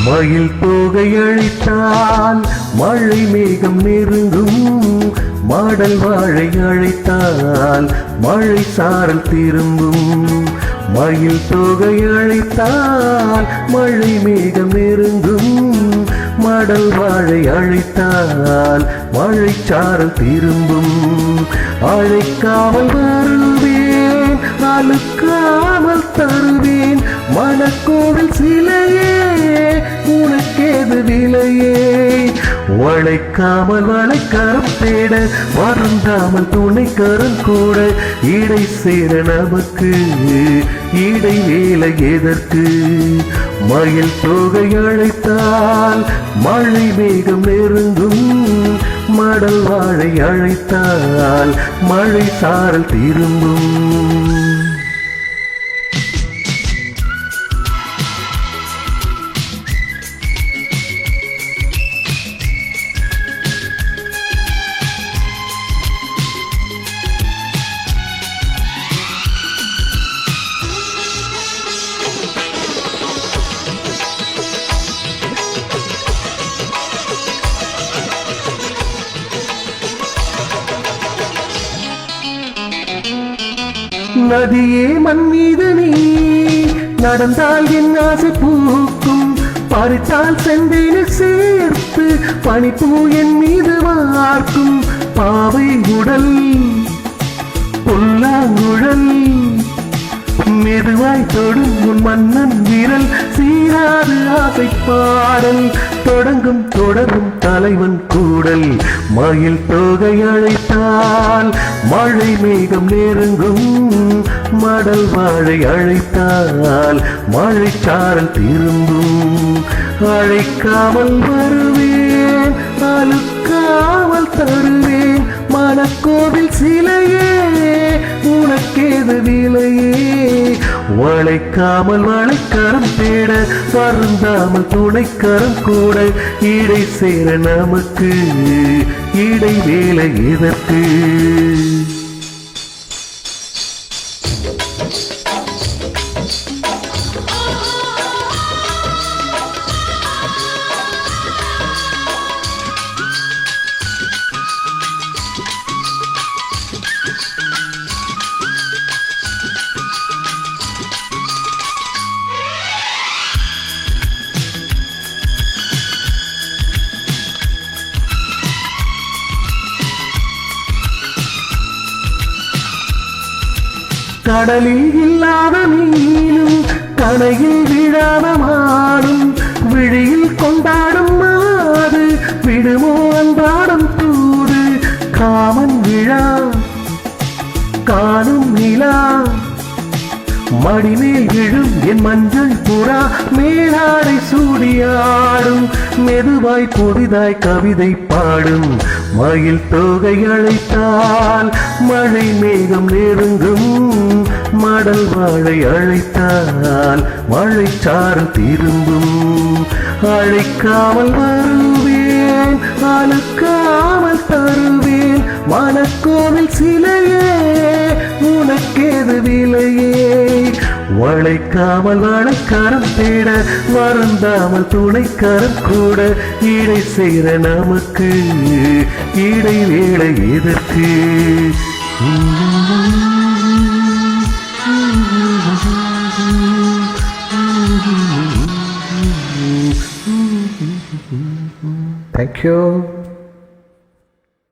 மயில் தோகை அழைத்தால் மழை மேகம் நெருங்கும், மாடல் வாழை அழைத்தால் மழை சாரல் திரும்பும். மயில் தோகை அழைத்தால் மழை மேகம் நெருங்கும், மாடல் வாழை அழைத்தால் மழை சாரல் திரும்பும். அழைக்காமல் வருவேன், அழுக்காமல் தருவேன், மனக்கோவில் சிலையே உனக்கேது விலையே. வளைக்காமல் வளைக்கரம் தேட, வருந்தாமல் துணைக்கரம் கூட, இடை சேர நமக்கு இடை வேலை எதற்கு? மயில் தோகை அழைத்தால் மழை மேகம் நெருங்கும், மடல் வாழை அழைத்தால் மழை சாரல் திரும்பும். நதியே மண் மீது நீ நடந்தால் என் ஆசை பூக்கும், பறித்தால் செந்தேனில் சேர்த்து பனிப்பூ என் மீது வார்க்கும். பாவை உடல் புல்லாங்குழல் மெதுவாய் தொடும் உன் மன்னன் விரல், சீராது ஆசை பாடல் தொடங்கும் தொடரும் தலைவன் கூடல். மயில் தோகை அழைத்தால் மழை மேகம் நெருங்கும், மடல் வாழை அழைத்தால் மழை சாரல் திரும்பும். அழைக்காமல் வருவேன், அழுக்காமல் தருவேன், மனக்கோவில் சிலையே உனக்கேது விலையே. வளைக்காமல் வளைக்கரம் தேட, வருந்தாமல் துணைக்கரம் கூட, இடை சேர நமக்கு இடை வேலை எதற்கு? கடலில் இல்லாத மீனும் கனையில் விழாத மாடும், விழியில் கொண்டாடும் மாது விடுமோ அன்றாடும் தூது. காமன் விழா காணும் நிலா, மடிமேல் விழும் என் மஞ்சள் புறா, மேலாடை சூடியாடும், மெதுவாய் புதிதாய் கவிதை பாடும். மயில் தோகை அழைத்தால் மழை மேகம் நெருங்கும், மடல் வாழை அழைத்தால் மழை சாரல் திரும்பும். அழைக்காமல் வருவேன், அழுக்காமல் தருவேன், மனக்கோவில் சிலையே உனக்கேது விலையே. வளைக்காமல் வளைக்கரம் தேட, வருந்தாமல் துணைக்கரம் கூட, இடை சேர நமக்கு இடை வேலை எதற்கு? Thank you.